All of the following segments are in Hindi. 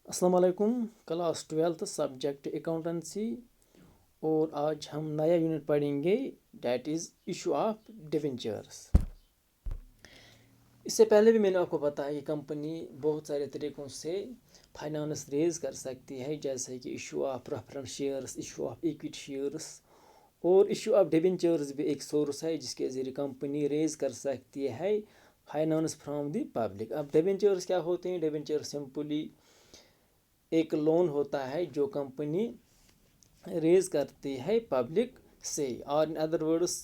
अस्सलाम वालेकुम। क्लास 12th सब्जेक्ट अकाउंटेंसी और आज हम नया यूनिट पढ़ेंगे that is issue of debentures. इससे पहले भी मैंने आपको बताया कि कंपनी बहुत सारे तरीक़ों से फाइनेंस रेज़ कर सकती है, जैसे कि issue of preference shares, issue of equity shares और इशू ऑफ डिवेंचर्स भी एक सोर्स है जिसके ज़रिए कंपनी रेज़ कर सकती है फाइनेंस फ्रॉम द पब्लिक। अब डिवेंचर्स क्या होते हैं? डिवेंचर सिंपली एक लोन होता है जो कंपनी रेज करती है पब्लिक से, और इन अदर वर्ड्स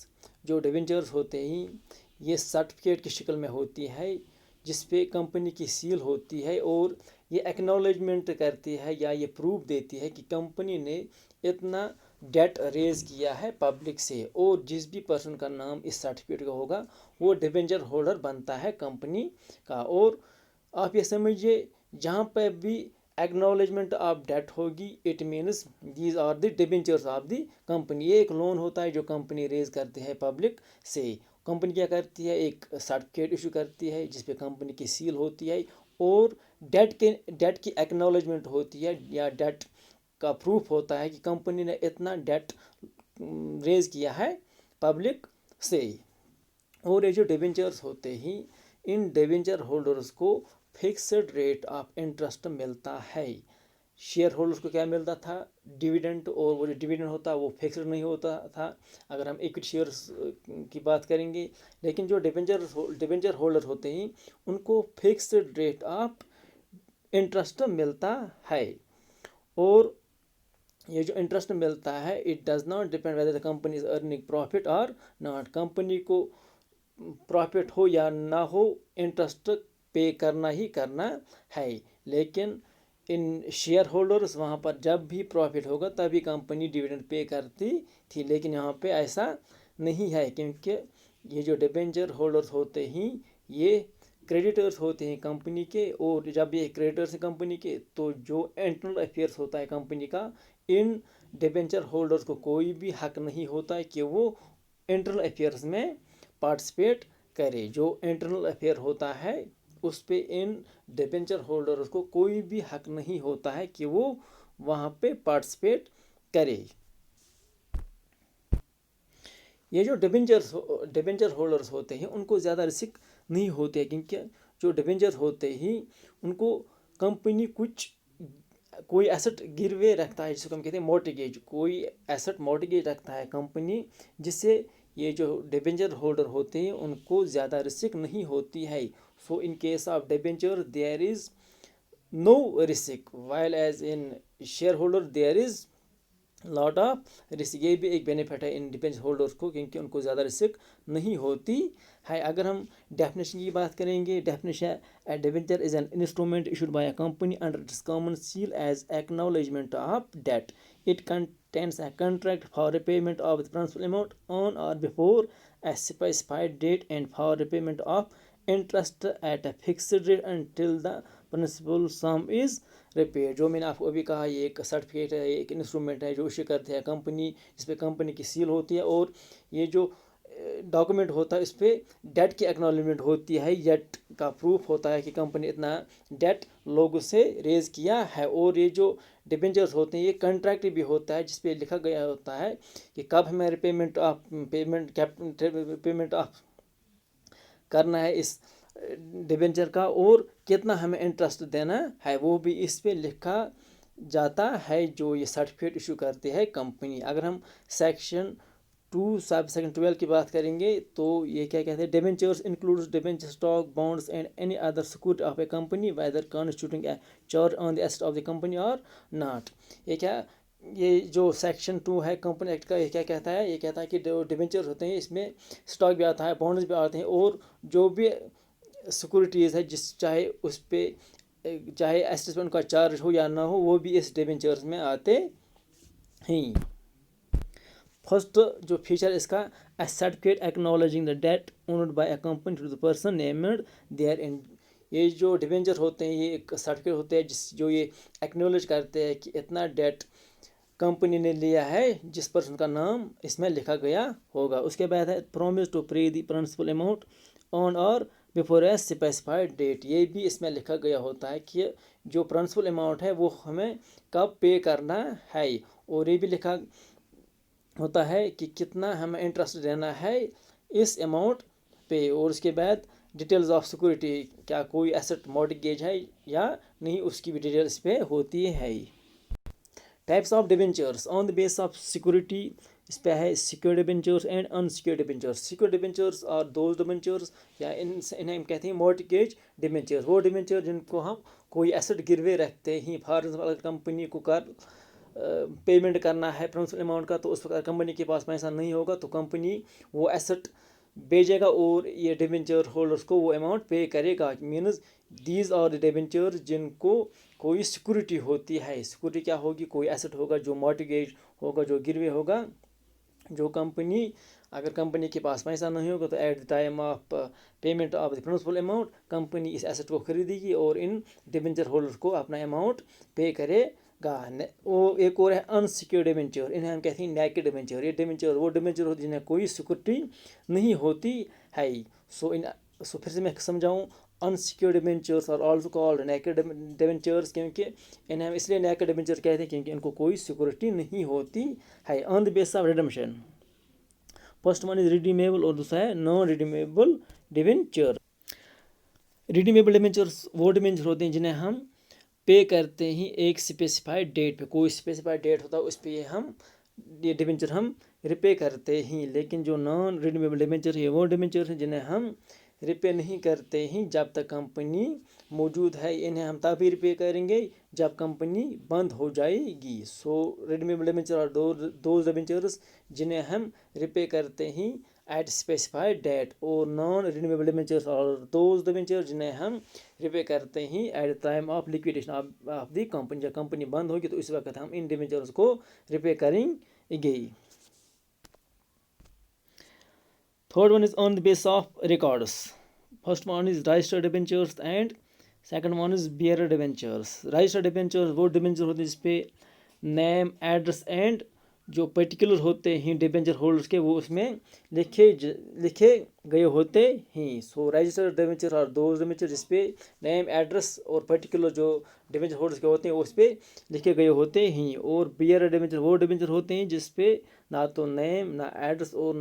जो डिवेंचर्स होते हैं ये सर्टिफिकेट की शक्ल में होती है जिस पे कंपनी की सील होती है और ये एक्नॉलेजमेंट करती है या ये प्रूफ देती है कि कंपनी ने इतना डेट रेज किया है पब्लिक से, और जिस भी पर्सन का नाम इस सर्टिफिकेट का होगा वो डिवेंचर होल्डर बनता है कंपनी का। और आप ये समझिए जहाँ पर भी एक्नॉलेजमेंट ऑफ डेट होगी it means these are the debentures of the company. ये एक लोन होता है जो कंपनी रेज करती है पब्लिक से। कंपनी क्या करती है? एक सर्टिफिकेट इशू करती है जिस पे कंपनी की सील होती है और डेट की एक्नॉलेजमेंट होती है या डेट का प्रूफ होता है कि कंपनी ने इतना डेट रेज किया है पब्लिक से। और ये जो डिवेंचर्स होते हैं इन डिवेंचर होल्डर्स को फिक्स्ड रेट ऑफ इंटरेस्ट मिलता है। शेयर होल्डर्स को क्या मिलता था? डिविडेंड, और वो जो डिविडेंड होता है वो फिक्स्ड नहीं होता था अगर हम इक्विटी शेयर्स की बात करेंगे। लेकिन जो डिवेंचर होल्डर होते हैं उनको फिक्स्ड रेट ऑफ इंटरेस्ट मिलता है। और ये जो इंटरेस्ट मिलता है it does not depend whether the company is earning profit और नॉट। कंपनी को प्रॉफिट हो या ना हो इंटरेस्ट पे करना ही करना है। लेकिन इन शेयर होल्डर्स वहाँ पर जब भी प्रॉफिट होगा तभी कंपनी डिविडेंड पे करती थी, लेकिन यहाँ पे ऐसा नहीं है क्योंकि ये जो डिबेंचर होल्डर्स होते हैं ये क्रेडिटर्स होते हैं कंपनी के, और जब ये क्रेडिटर्स हैं कंपनी के तो जो इंटरनल अफेयर्स होता है कंपनी का इन डिबेंचर होल्डर्स को कोई भी हक नहीं होता है कि वो इंटरनल अफेयर्स में पार्टिसिपेट करे। जो इंटरनल अफेयर होता है उस पे इन डिबेंचर होल्डर्स को कोई भी हक नहीं होता है कि वो वहाँ पे पार्टिसिपेट करे। ये जो डिबेंचर होल्डर्स होते हैं उनको ज़्यादा रिस्क नहीं होते हैं क्योंकि जो डिबेंचर होते हैं उनको कंपनी कुछ कोई एसेट गिरवे रखता है जिसको हम कहते हैं मॉर्टगेज। कोई एसेट मॉर्टगेज रखता है कंपनी जिससे ये जो डिबेंचर होल्डर होते हैं उनको ज़्यादा रिस्क नहीं होती है। So in case of debenture there is no risk while as in share holder there is lot of risk. ये भी एक बेनिफिट है इन डिबेंचर होल्डर्स को क्योंकि उनको ज़्यादा रिस्क नहीं होती है। अगर हम डेफिनेशन की बात करेंगे, definition a debenture is an instrument issued by a company under its common seal as acknowledgement of debt. It contains a contract for repayment of the principal amount on or before a specified date and for repayment of interest at a fixed rate until the principal sum is repaid. जो मैंने आपको अभी कहा ये एक सर्टिफिकेट है, एक इंस्ट्रूमेंट है जो इशू करते हैं कंपनी, जिस पे कंपनी की सील होती है और ये जो डॉक्यूमेंट होता है इस पर डेट की एक्नॉलेजमेंट होती है, डेट का प्रूफ होता है कि कंपनी इतना डेट लोगों से रेज किया है। और ये जो डिबेंचर्स होते हैं ये कॉन्ट्रैक्ट भी होता है जिस पे लिखा गया होता है कि कब हमें पेमेंट ऑफ करना है इस डिबेंचर का और कितना हमें इंटरेस्ट देना है, वो भी इस पे लिखा जाता है जो ये सर्टिफिकेट इशू करते हैं कंपनी। अगर हम सेक्शन 2 सब सेक्शन 12 की बात करेंगे तो ये क्या कहते हैं? Debentures includes debenture stock bonds and any other security of A company weather constituting A charge on the asset of the company और नॉट। ये जो सेक्शन 2 है कंपनी एक्ट का, ये क्या कहता है? ये कहता है कि जो डिबेंचर्स होते हैं इसमें स्टॉक भी आता है, बॉन्ड्स भी आते हैं, और जो भी सिक्योरिटीज़ है जिस चाहे उस पर चाहे एसेट उनका चार्ज हो या ना हो वो भी इस डिबेंचर्स में आते हैं। फर्स्ट जो फीचर इसका, a certificate acknowledging the debt owned by a company to the person named therein. ये जो डिबेंचर होते हैं ये एक सर्टिफिकेट होते हैं जो ये एक्नॉलेज करते हैं कि इतना डेट कंपनी ने लिया है जिस पर्सन का नाम इसमें लिखा गया होगा। उसके बाद है प्रॉमिस टू पे द प्रिंसिपल अमाउंट ऑन और बिफोर ए स्पेसिफाइड डेट। ये भी इसमें लिखा गया होता है कि जो प्रिंसिपल अमाउंट है वो हमें कब पे करना है, और ये भी लिखा होता है कि कितना हमें इंटरेस्ट देना है इस अमाउंट पे, और उसके बाद डिटेल्स ऑफ सिक्योरिटी, क्या कोई एसेट मॉर्टगेज है या नहीं, उसकी भी डिटेल्स पे होती है। Types of debentures on the base of security, इस पे है secured debentures and unsecured debentures. Secured debentures और दोज डिबेंचर्स, या इन्हें हम कहते हैं मॉर्टगेज डिबेंचर्स। वो डिबेंचर जिनको हम कोई एसेट गिरवे रखते हैं, फॉर एग्जाम्पल अगर कंपनी को पेमेंट करना है प्रिंसिपल अमाउंट का, तो उस वक्त कंपनी के पास पैसा नहीं होगा तो कंपनी वो एसेट भेजेगा और ये डिबेंचर होल्डर्स को वो अमाउंट पे करेगा। Means these are the debentures जिनको कोई सिक्योरिटी होती है। सिक्योरिटी क्या होगी, कोई एसेट होगा जो मॉर्टगेज होगा, जो गिरवे होगा, जो कंपनी, अगर कंपनी के पास पैसा नहीं होगा तो at the time of payment of the principal amount company इस एसेट को खरीदेगी और इन डिबेंचर होल्डर को अपना अमाउंट पे करेगा। वो एक और है अनसिक्योर्ड डिबेंचर, इन्हें हम कहते हैं नेकेड डिबेंचर। ये डिबेंचर वो डिबेंचर होती है जिन्हें कोई सिक्योरिटी नहीं होती है। सो फिर से मैं समझाऊँ, unsecured debentures are also called naked debentures, क्योंकि इन्हें हम इसलिए नेकेड डिबेंचर कहते हैं क्योंकि इनको कोई सिक्योरिटी नहीं होती है। On the base of redemption, first one is redeemable और दूसरा है non redeemable debenture. Redeemable debentures वो डिबेंचर होते हैं जिन्हें हम पे करते ही एक स्पेसिफाइड डेट पे, कोई स्पेसिफाइड डेट होता है उस पर ये डिबेंचर हम रिपे करते ही। लेकिन जो नॉन रिडीमेबल डिबेंचर है वो डिबेंचर है जिन्हें हम रिपे नहीं करते ही जब तक कंपनी मौजूद है। इन्हें हम तभी रिपे करेंगे जब कंपनी बंद हो जाएगी। सो रिडीमेबल डिबेंचर और दोज डिबेंचर्स जिन्हें हम रिपे करते ही एट स्पेसिफाइड डेट, और नॉन रिन्यूएबल डिबेंचर्स और दोज डिबेंचर्स जिन्हें हम रिपे करते ही at the time of liquidation of the company. जब कंपनी बंद होगी तो इस वक्त हम इन डिबेंचर्स को रिपे करेंगे। Third one is on the base of records. First one is registered debentures and second one is bearer debentures. Registered debentures वो डिबेंचर होते हैं जिसपे नेम, एड्रेस एंड जो पर्टिकुलर होते हैं डिबेंचर होल्डर्स के, वो उसमें लिखे गए होते हैं। सो रजिस्टर्ड डिबेंचर और दोज डिबेंचर जिसपे नेम, एड्रेस और पर्टिकुलर जो डिबेंचर होल्डर्स के होते हैं उस पर लिखे गए होते हैं। और बियर डिबेंचर वो डिबेंचर होते हैं जिसपे ना तो नेम, ना एड्रेस और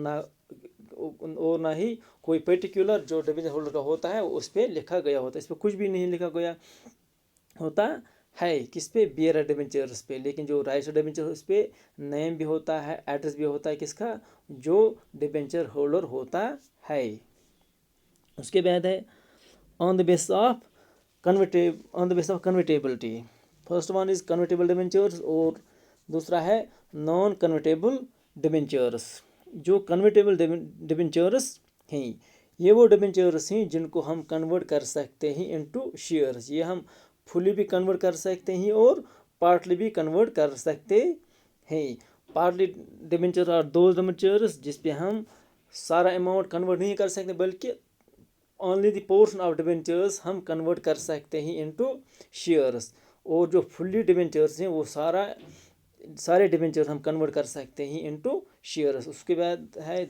ना ही कोई पर्टिकुलर जो डिबेंचर होल्डर का होता है उस पर लिखा गया होता है। इस पर कुछ भी नहीं लिखा गया होता है, किस पे, बियरर डिबेंचर्स पे। लेकिन जो रजिस्टर्ड डिबेंचर उस पर नेम भी होता है, एड्रेस भी होता है, किसका, जो डिबेंचर होल्डर होता है। उसके बाद है on the base of convertibility. First one is convertible debentures और दूसरा है नॉन कन्वर्टेबल डिबेंचर्स। जो कन्वर्टेबल डिबेंचर्स हैं ये वो डिबेंचर्स हैं जिनको हम कन्वर्ट कर सकते हैं इनटू शेयर्स। ये हम फुली भी कन्वर्ट कर सकते हैं और पार्टली भी कन्वर्ट कर सकते हैं। पार्टली डिबेंचर और दोज डिबेंचर्स जिस पे हम सारा अमाउंट कन्वर्ट नहीं कर सकते बल्कि only the portion of debentures हम कन्वर्ट कर सकते हैं इनटू शेयर्स। और जो फुल्ली डिबेंचर्स हैं वो सारे डिबेंचर्स हम कन्वर्ट कर सकते हैं इनटू शेयर्स। उसके बाद है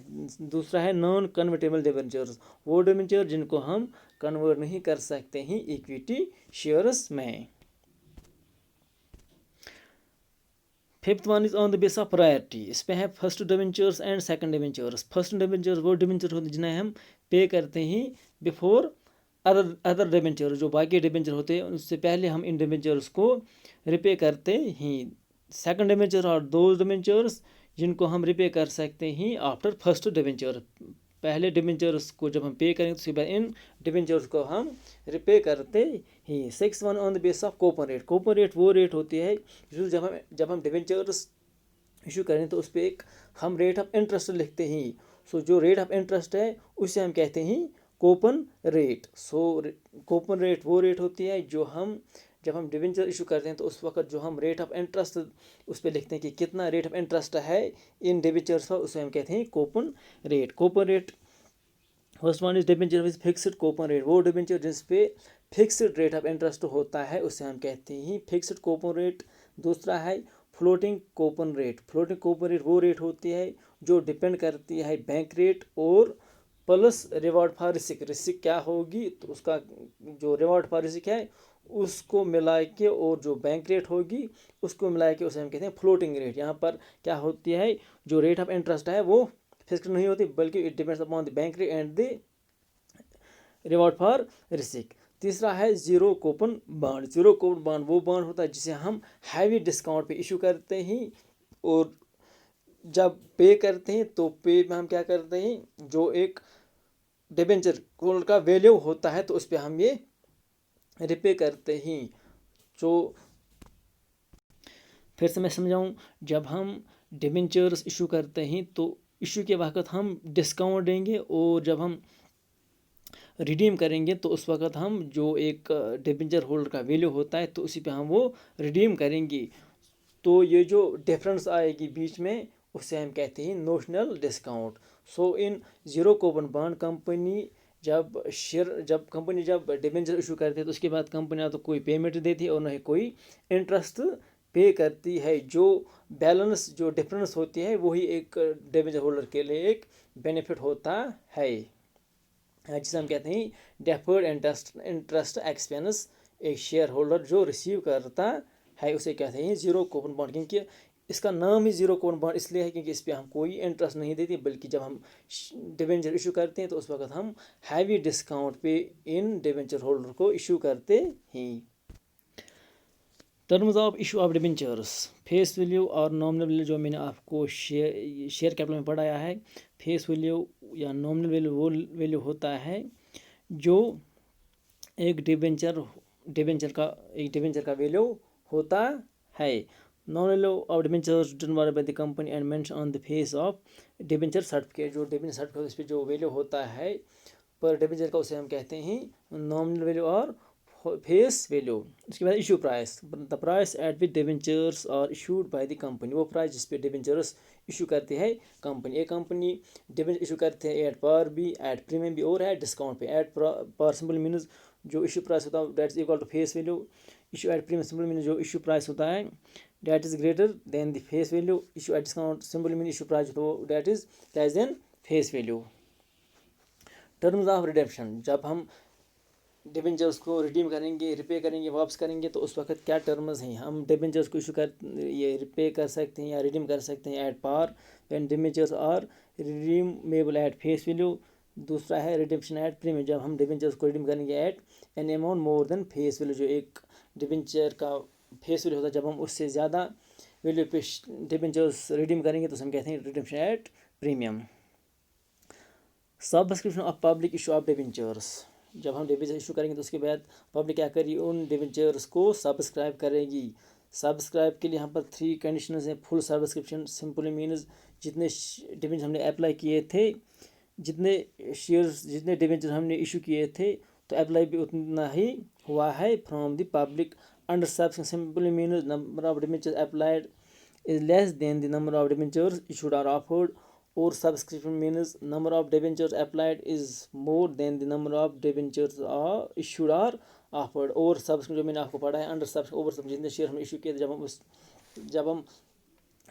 दूसरा है नॉन कन्वर्टेबल डिबेंचर्स, वो डिबेंचर जिनको हम कन्वर्ट नहीं कर सकते हैं इक्विटी शेयर्स में। Fifth one is on the base of priority. इस पे है first debentures and second debentures. First debentures वो डिबेंचर होते हैं जिन्हें हम पे करते हैं बिफोर अदर डिबेंचर। जो बाकी डिबेंचर होते हैं उससे पहले हम इन डिबेंचर्स को रिपे करते हैं। सेकंड डिबेंचर और दोज डिबेंचर्स जिनको हम रिपे कर सकते हैं आफ्टर फर्स्ट डिबेंचर। पहले डिबेंचर्स को जब हम पे करेंगे तो उसके बाद इन डिबेंचर्स को हम रिपे करते हैं। Six one on the base of coupon rate. Coupon rate वो रेट होती है जब हम डिबेंचर्स इशू करें तो उस पर एक हम रेट ऑफ इंटरेस्ट लिखते हैं। सो जो रेट ऑफ इंटरेस्ट है उसे हम कहते हैं कूपन रेट। सो कूपन रेट वो रेट होती है जब हम डिबेंचर इशू करते हैं तो उस वक्त जो हम रेट ऑफ इंटरेस्ट उस पर लिखते हैं कि कितना रेट ऑफ इंटरेस्ट है इन डिबेंचर्स पर, उसे हम कहते हैं coupon rate. Coupon rate first one is debenture with fixed coupon rate. वो डिबेंचर जिस पे फिक्स्ड रेट ऑफ इंटरेस्ट होता है उसे हम कहते हैं फिक्स्ड कूपन रेट। दूसरा है floating coupon rate. Floating coupon rate वो रेट होती है जो डिपेंड करती है बैंक रेट और plus reward for risk. Risk क्या होगी तो उसका जो रिवॉर्ड फॉर रिस्क है उसको मिला के, और जो बैंक रेट होगी उसको मिला के उसे हम कहते हैं फ्लोटिंग रेट। यहाँ पर क्या होती है, जो रेट ऑफ इंटरेस्ट है वो फिक्स्ड नहीं होती, बल्कि it depends upon the bank rate and the reward for risk. तीसरा है zero coupon bond. Zero coupon bond वो बॉन्ड होता है जिसे हम हैवी डिस्काउंट पे इशू करते हैं, और जब पे करते हैं तो पे में हम क्या करते हैं, जो एक डिबेंचर होल्डर का वैल्यू होता है तो उस पर हम ये रिपे करते हैं। जो फिर से मैं समझाऊँ, जब हम डिबेंचर्स इशू करते हैं तो इशू के वक्त हम डिस्काउंट देंगे, और जब हम रिडीम करेंगे तो उस वक्त हम जो एक डिबेंचर होल्डर का वैल्यू होता है तो उसी पे हम वो रिडीम करेंगे। तो ये जो डिफरेंस आएगी बीच में उसे हम कहते हैं notional discount. So in zero coupon bond company जब कंपनी जब डिबेंचर इशू करती है तो उसके बाद कंपनी ना तो कोई पेमेंट देती है और ना ही कोई इंटरेस्ट पे करती है। जो बैलेंस जो डिफरेंस होती है वही एक डिबेंचर होल्डर के लिए एक बेनिफिट होता है, जिसे हम कहते हैं डेफर्ड इंटरेस्ट एक्सपेंस। एक शेयर होल्डर जो रिसीव करता है उसे कहते हैं जीरो कूपन बॉन्ड, क्योंकि इसका नाम ही जीरो कूपन बॉन्ड इसलिए है क्योंकि इस पर हम कोई इंटरेस्ट नहीं देते, बल्कि जब हम डिबेंचर इशू करते हैं तो उस वक्त हम हैवी डिस्काउंट पे इन डिबेंचर होल्डर को इशू करते हैं। Terms of issue of debentures. Face value और नॉमिनल वैल्यू जो मैंने आपको शेयर कैपिटल में पढ़ाया है, फेस वैल्यू या नॉमिनल वैल्यू वो वैल्यू होता है जो एक डिबेंचर का वैल्यू होता है। Nominal value of debentures determined by the company and mention on the face of debenture certificate. जो डिबेंचर सर्टिफिकेट उस पर जो वैल्यू होता है पर डिबेंचर का उसे हम कहते हैं नॉमिनल वैल्यू और फेस वैल्यू। उसके बाद issue price, the price at which debentures are issued by the company. वो प्राइस जिस पे डिबेंचर्स इशू करती है कंपनी। एक कंपनी डिबेंचर इशू करते हैं एट पार भी, एट प्रीमियम भी और एट डिस्काउंट पे। एट पार सिंपल मीन्स जो इशू प्राइस होता है that is equal to face value. Issue at premium simple means जो इशू प्राइस होता है that is greater than the face value. Issue at discount simple mean issue price तो that is less than face value. Terms of redemption, जब हम डिबेंचर्स को रिडीम करेंगे, रिपे करेंगे, वापस करेंगे तो उस वक्त क्या टर्म्स हैं। हम डिबेंचर्स को इशू कर ये रिपे कर सकते हैं या रिडीम कर सकते हैं at par when debentures are redeemable at face value. दूसरा है रिडेम्पशन एट प्रीमियम, जब हम डिबेंचर्स को रिडीम करेंगे at an amount more than face value. जो एक डिबेंचर का फेस वैल्यू होता है जब हम उससे ज़्यादा वैल्यू पे डिबेंचर्स रिडीम करेंगे तो हम कहते हैं redemption at premium. Subscription of public issue of debentures, जब हम डिबेंचर इशू करेंगे तो उसके बाद पब्लिक क्या करेगी, उन डिबेंचर्स को सब्सक्राइब करेगी। सब्सक्राइब के लिए यहाँ पर 3 कंडीशंस हैं। फुल सब्सक्रिप्शन सिंपली मीन्स जितने डिबेंचर हमने अप्लाई किए थे, जितने शेयर्स जितने डिबेंचर हमने इशू किए थे तो अप्लाई भी उतना ही हुआ है from the public. Under subscription simply means number of debentures applied is less than the number of debentures issued or offered, or subscription means number of debentures applied is more than the number of debentures are issued or offered। और सब्सक्रिप्शन जो मैंने आपको पढ़ा है अंडर सब्सक्रिप्शन ओवर सब जितने शेयर हम इशू किए थे जब हम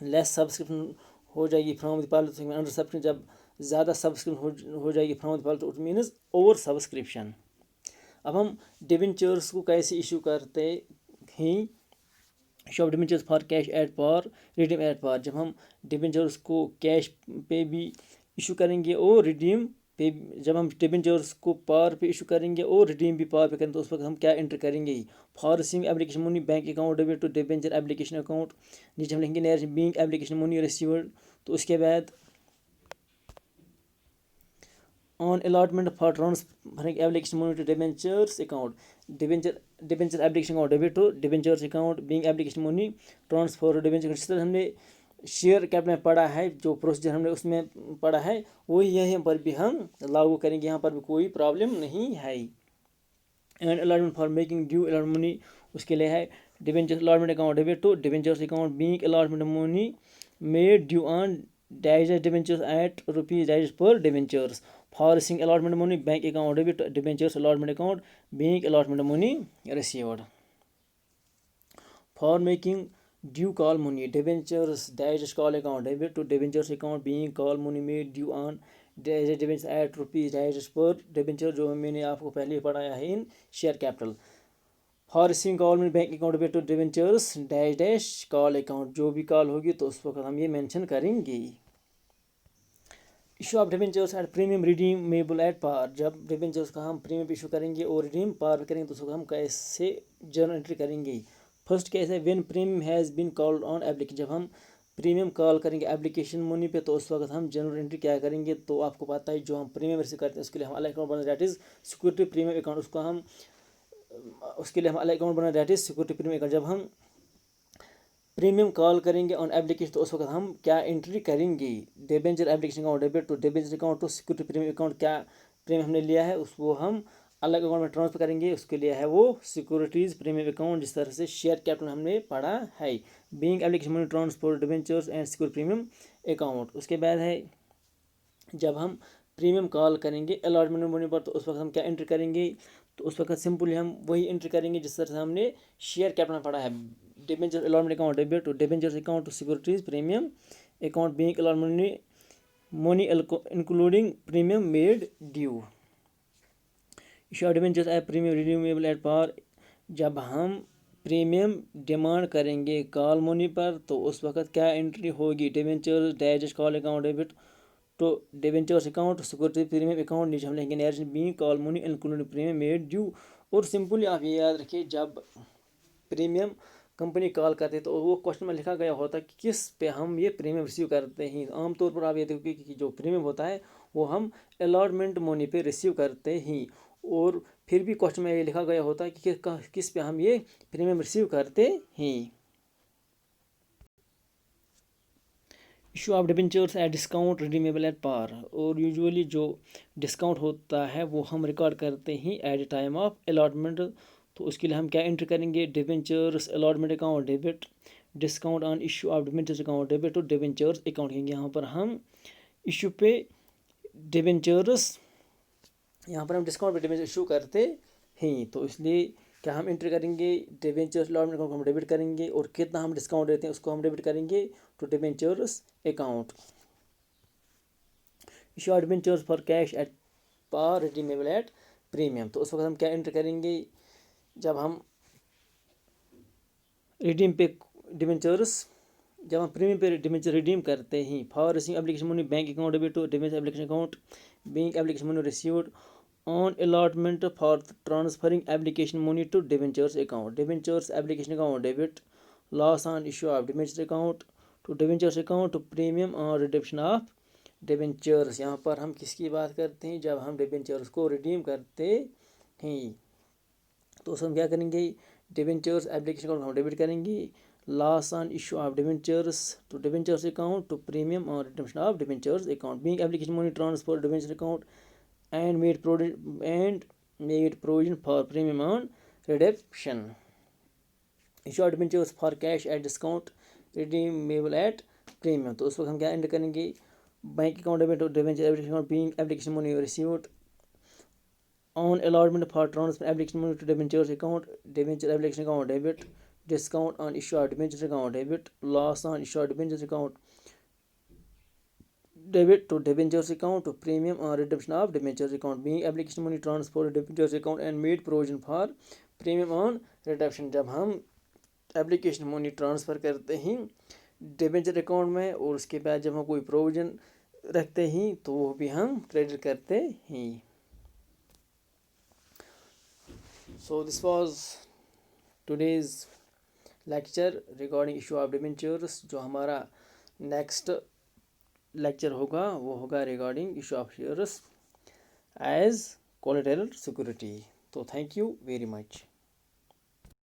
लेस सब्सक्रिप्शन हो जाएगी from the public, under subscription जब ज़्यादा सब्सक्रिप्शन हो जाएगी from the public means over subscription. अब हम डिबेंचर्स को कैसे इशू करते हैं। Issue of debentures for cash at par, redeem at par, जब हम डिबेंचर्स को कैश पे भी इशू करेंगे और रिडीम पे, जब हम डिबेंचर्स को पार पे इशू करेंगे और रिडीम भी पार पे करेंगे तो उस वक्त हम क्या एंटर करेंगे। For receiving application money bank account debit to debenture application account. नीचे हम लिखेंगे बीइंग एप्लीकेशन मनी रिसीवर्ड। तो उसके बाद on allotment for transferring application money to debentures account, debenture application account debit to debentures account being application money transfer to debenture। इस तरह हमने शेयर कैपिटल में पढ़ा है, जो प्रोसीजर हमने उसमें पढ़ा है वही यहाँ पर भी हम लागू करेंगे। यहाँ पर भी कोई प्रॉब्लम नहीं है। And allotment for making due allotment money, उसके लिए है debenture allotment account debit to debentures account being allotment money made due on digest debentures at rupees digest per debentures। For receiving allotment money bank account debit debentures allotment account being allotment money received। For making due call money debentures digest call account debit to debentures account being call money made due on debenture at ₹dash पर डिबेंचर, जो मैंने आपको पहले पढ़ाया है in share capital. For receiving call में bank account debit to debentures dash dash call account, जो भी कॉल होगी तो उस वक्त हम ये मेंशन करेंगे। Issue of debentures at premium redeemable at par, जब डिबेंचर्स का हम प्रीमियम इशू करेंगे और रिडीम पार करेंगे तो उसको हम कैसे जर्नल एंट्री करेंगे। फर्स्ट केस है when premium has been called on application, जब हम प्रीमियम कॉल करेंगे एप्लीकेशन मनी पे तो उस वक्त हम जनरल एंट्री क्या करेंगे। तो आपको पता है जो हम प्रीमियम रिसीव करते हैं उसके लिए हम अलग अकाउंट बनाते हैं, that is security premium account. उसके लिए हम अलग अकाउंट बनाते हैं, that is security premium account. जब हम प्रीमियम कॉल करेंगे ऑन एप्लीकेशन तो उस वक्त हम क्या एंट्री करेंगे, debenture application account debit to debenture account to security premium account, क्या प्रीमियम हमने लिया है उसको हम अलग अकाउंट में ट्रांसफर करेंगे, उसके लिए है वो सिक्योरिटीज़ प्रीमियम अकाउंट, जिस तरह से शेयर कैपिटल हमने पढ़ा है। Being application money transfer debentures and security premium account. उसके बाद है जब हम प्रीमियम कॉल करेंगे अलॉटमेंट मनी पर तो उस वक्त हम क्या एंट्री करेंगे, तो उस वक्त सिंपली हम वही एंट्री करेंगे जिस तरह से हमने शेयर कैपिटल में पढ़ा है। Debenture allotment account debit to debentures account to securities premium account being allotment money including premium made due. Issue of debentures at premium redeemable at par, जब हम प्रीमियम डिमांड करेंगे कॉल मनी पर तो उस वक्त क्या एंट्री होगी, debentures dash call account debit to debentures account security premium account, नीचे हम लेंगे narration being call money including premium made due. और सिंपली आप ये याद रखिए जब प्रीमियम कंपनी कॉल करते हैं तो वो क्वेश्चन में लिखा गया होता है कि किस पे हम ये प्रीमियम रिसीव करते हैं। आमतौर पर आप ये देखोगे कि जो प्रीमियम होता है वो हम अलॉटमेंट मनी पे रिसीव करते हैं, और फिर भी क्वेश्चन में ये लिखा गया होता है कि किस पे हम ये प्रीमियम रिसीव करते हैं। Issue of debentures at discount redeemable at par, और यूजुअली जो डिस्काउंट होता है वो हम रिकॉर्ड करते हैं at the time of allotment, तो उसके लिए हम क्या एंटर करेंगे, debentures allotment account debit discount on issue of debentures account debit to debentures account, क्योंकि यहाँ पर हम इशू पे डिबेंचर्स, यहाँ पर हम डिस्काउंट पे डिबेंचर इशू करते हैं, तो इसलिए क्या हम एंटर करेंगे डिबेंचर्स अलॉटमेंट अकाउंट हम डेबिट करेंगे और कितना हम डिस्काउंट देते हैं उसको हम डेबिट करेंगे to debentures account. Issue debentures for cash at par redeemable at premium, तो उस वक्त हम क्या एंटर करेंगे, जब हम रिडीम पे डिबेंचर्स, जब हम प्रीमियम पे डिबेंचर रिडीम करते हैं for receiving application money bank account debit to debenture application account being application money received on allotment for transferring application money to debentures account, debentures application account debit, loss on issue of debentures account to debentures account to premium और redemption of debentures। यहाँ पर हम किसकी बात करते हैं, जब हम debentures को redeem करते हैं तो उस हम क्या करेंगे, debentures application account हम डेबिट करेंगे, loss on issue of debentures to debentures account to premium और redemption of debentures account being application money transfer debentures account and made provision for premium on redemption। Issue debentures for cash at discount redeemable at premium, तो उस वक्त हम क्या एंटर करेंगे, बैंक अकाउंट डेबिट और debenture application account being application money received on allotment for transfer application money to debentures account, debenture application account debit discount on issue debenture account debit, loss on issue debenture account debit to debentures account to premium or redemption of debentures account being application money transfer to debentures account and made provision for premium on redemption। जब हम एप्लीकेशन मनी ट्रांसफ़र करते हैं डिबेंचर अकाउंट में और उसके बाद जब हम कोई प्रोविजन रखते हैं तो वो भी हम क्रेडिट करते हैं। So this was today's lecture regarding issue of debentures. जो हमारा नेक्स्ट लेक्चर होगा वो होगा regarding issue of shares as collateral security. तो थैंक यू वेरी मच।